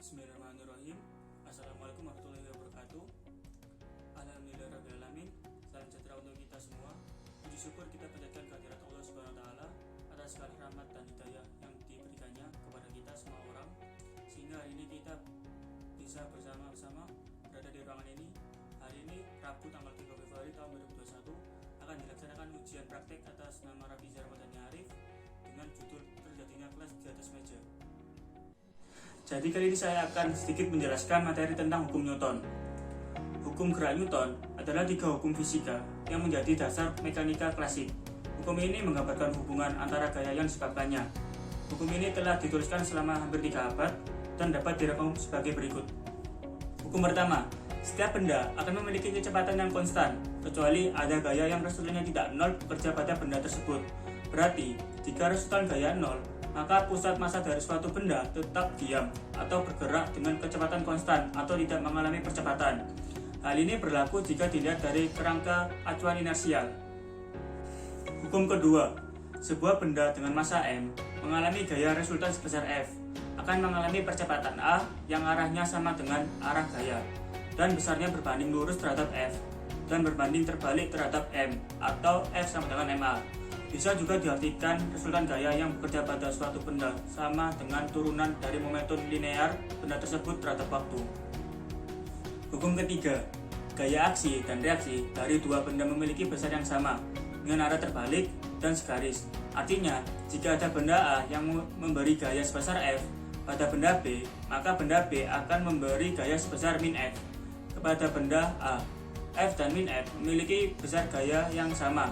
Bismillahirrahmanirrahim. Assalamualaikum warahmatullahi wabarakatuh. Alhamdulillahirrahmanirrahim. Salam sejahtera untuk kita semua. Puji syukur kita panjatkan kehadirat Allah Subhanahu wa taala atas segala rahmat dan hidayah yang diberikannya kepada kita semua orang, sehingga hari ini kita bisa bersama-sama berada di ruangan ini. Hari ini Rabu tanggal 3 Februari tahun 2021 akan dilaksanakan ujian praktek atas nama Rafiza Ramadhani Arif dengan judul terjadinya kelas di atas meja. Jadi kali ini saya akan sedikit menjelaskan materi tentang hukum Newton. Hukum gerak Newton adalah 3 hukum fisika yang menjadi dasar mekanika klasik. Hukum ini menggambarkan hubungan antara gaya yang disebabkannya. Hukum ini telah dituliskan selama hampir 3 abad dan dapat dirangkum sebagai berikut. Hukum pertama, setiap benda akan memiliki kecepatan yang konstan, kecuali ada gaya yang resultannya tidak nol bekerja pada benda tersebut. Berarti, jika resultan gaya nol, maka pusat massa dari suatu benda tetap diam atau bergerak dengan kecepatan konstan atau tidak mengalami percepatan. Hal ini berlaku jika dilihat dari kerangka acuan inersial. Hukum kedua, sebuah benda dengan massa m mengalami gaya resultan sebesar F akan mengalami percepatan A yang arahnya sama dengan arah gaya dan besarnya berbanding lurus terhadap F dan berbanding terbalik terhadap m atau F sama dengan ma. Bisa juga diartikan resultan gaya yang bekerja pada suatu benda sama dengan turunan dari momentum linear benda tersebut terhadap waktu. Hukum ketiga, gaya aksi dan reaksi dari 2 benda memiliki besar yang sama dengan arah terbalik dan segaris. Artinya, jika ada benda A yang memberi gaya sebesar F pada benda B, maka benda B akan memberi gaya sebesar min F kepada benda A. F dan min F memiliki besar gaya yang sama,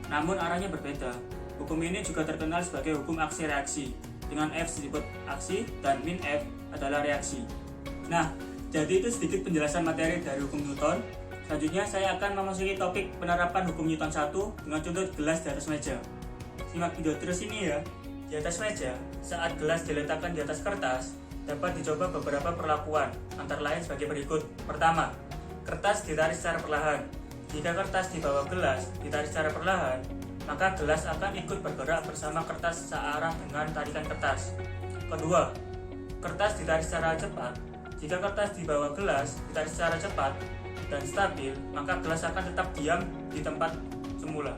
namun arahnya berbeda. Hukum ini juga terkenal sebagai hukum aksi-reaksi, dengan F disebut aksi dan min F adalah reaksi. Nah, jadi itu sedikit penjelasan materi dari hukum Newton. Selanjutnya saya akan memasuki topik penerapan hukum Newton 1 dengan contoh gelas di atas meja. Simak video terus ini ya. Di atas meja, saat gelas diletakkan di atas kertas, dapat dicoba beberapa perlakuan, antara lain sebagai berikut. Pertama, kertas ditarik secara perlahan. Jika kertas di bawah gelas ditarik secara perlahan, maka gelas akan ikut bergerak bersama kertas searah dengan tarikan kertas. Kedua, kertas ditarik secara cepat. Jika kertas di bawah gelas ditarik secara cepat dan stabil, maka gelas akan tetap diam di tempat semula.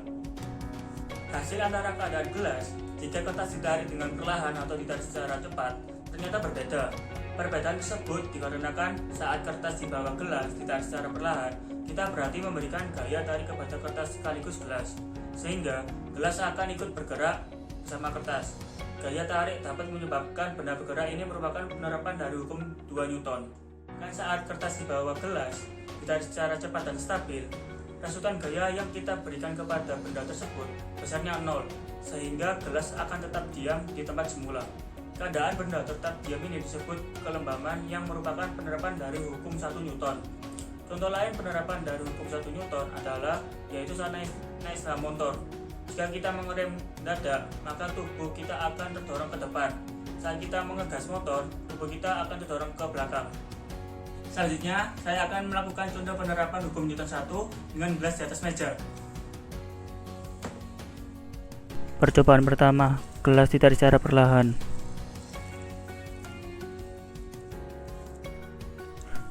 Hasil antara keadaan gelas jika kertas ditarik dengan perlahan atau ditarik secara cepat ternyata berbeda. Perbedaan tersebut dikarenakan saat kertas di bawah gelas ditarik secara perlahan, kita berarti memberikan gaya tarik kepada kertas sekaligus gelas, sehingga gelas akan ikut bergerak bersama kertas. Gaya tarik dapat menyebabkan benda bergerak. Ini merupakan penerapan dari hukum 2 Newton. Dan saat kertas di bawah gelas ditarik secara cepat dan stabil, resultan gaya yang kita berikan kepada benda tersebut besarnya 0, sehingga gelas akan tetap diam di tempat semula. Keadaan benda tetap diam ini disebut kelembaman yang merupakan penerapan dari hukum 1 Newton. Contoh lain penerapan dari hukum 1 Newton adalah yaitu saat naik sepeda motor. Jika kita mengerem mendadak, maka tubuh kita akan terdorong ke depan. Saat kita mengegas motor, tubuh kita akan terdorong ke belakang. Selanjutnya, saya akan melakukan contoh penerapan hukum Newton 1 dengan gelas di atas meja. Percobaan pertama, gelas ditarik secara perlahan.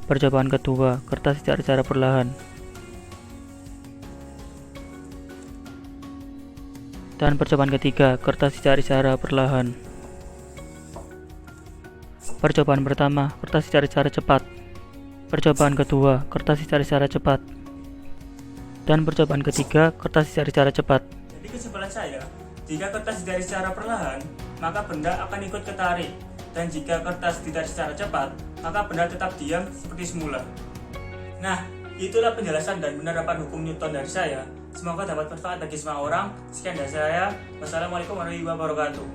Percobaan kedua, kertas ditarik secara perlahan. Dan percobaan ketiga, kertas ditarik secara perlahan. Percobaan pertama, kertas ditarik secara cepat. Percobaan kedua, kertas ditarik secara cepat. Dan percobaan ketiga, kertas ditarik secara cepat. Jadi kesimpulan saya, jika kertas ditarik secara perlahan, maka benda akan ikut ketarik. Dan jika kertas ditarik secara cepat, maka benda tetap diam seperti semula. Nah, itulah penjelasan dan penerapan hukum Newton dari saya. Semoga dapat bermanfaat bagi semua orang. Sekian dari saya. Wassalamualaikum warahmatullahi wabarakatuh.